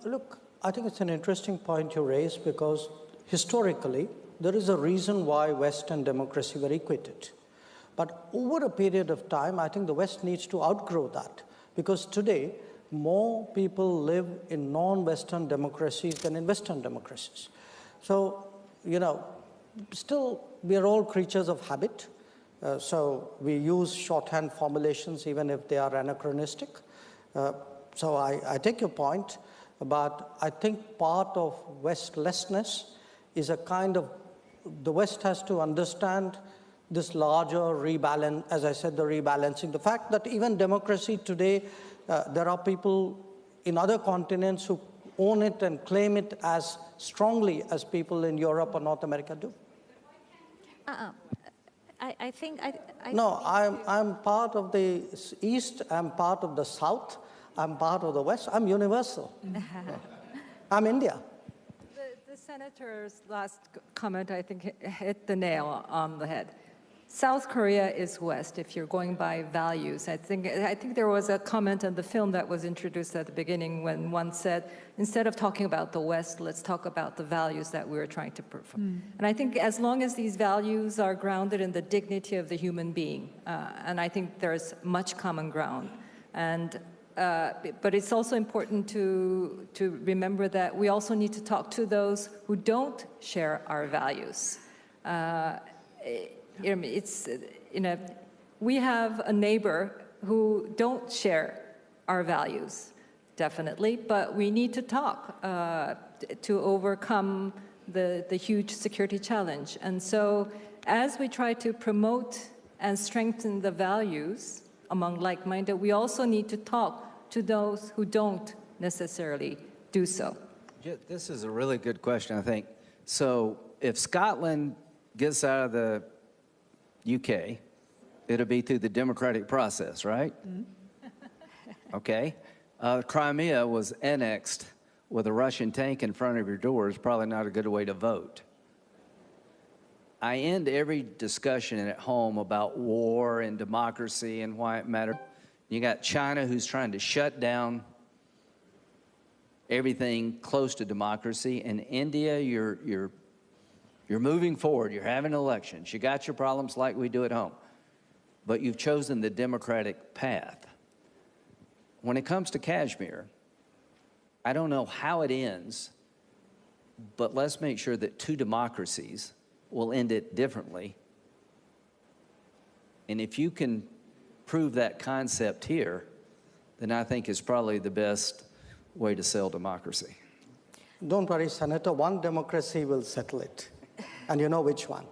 Look, I think it's an interesting point you raise because historically, there is a reason why West and democracy were equated. But over a period of time, I think the West needs to outgrow that because today, more people live in non-Western democracies than in Western democracies. So, still, we are all creatures of habit. So we use shorthand formulations even if they are anachronistic. So I take your point, but I think part of Westlessness is a kind of, the West has to understand this larger rebalance, as I said, the rebalancing. The fact that even democracy today, there are people in other continents who own it and claim it as strongly as people in Europe or North America do. I think No, I'm part of the East, I'm part of the South, I'm part of the West, I'm universal. I'm India. The senator's last comment, I think, hit the nail on the head. South Korea is West if you're going by values. I think there was a comment in the film that was introduced at the beginning when one said, instead of talking about the West, let's talk about the values that we're trying to perform. And I think as long as these values are grounded in the dignity of the human being, and I think there's much common ground. And but it's also important to remember that we also need to talk to those who don't share our values. We have a neighbor who don't share our values, definitely, but we need to talk to overcome the huge security challenge. And so as we try to promote and strengthen the values among like-minded, we also need to talk to those who don't necessarily do so. Yeah, this is a really good question, I think. So if Scotland gets out of the UK, it'll be through the democratic process, right? Okay. Crimea was annexed with a Russian tank in front of your door is probably not a good way to vote. I end every discussion at home about war and democracy and why it matters. You got China who's trying to shut down everything close to democracy, and India, you're moving forward, you're having elections, you got your problems like we do at home, but you've chosen the democratic path. When it comes to Kashmir, I don't know how it ends, but let's make sure that two democracies will end it differently. And if you can prove that concept here, then I think it's probably the best way to sell democracy. Don't worry, Senator, one democracy will settle it. And you know which one.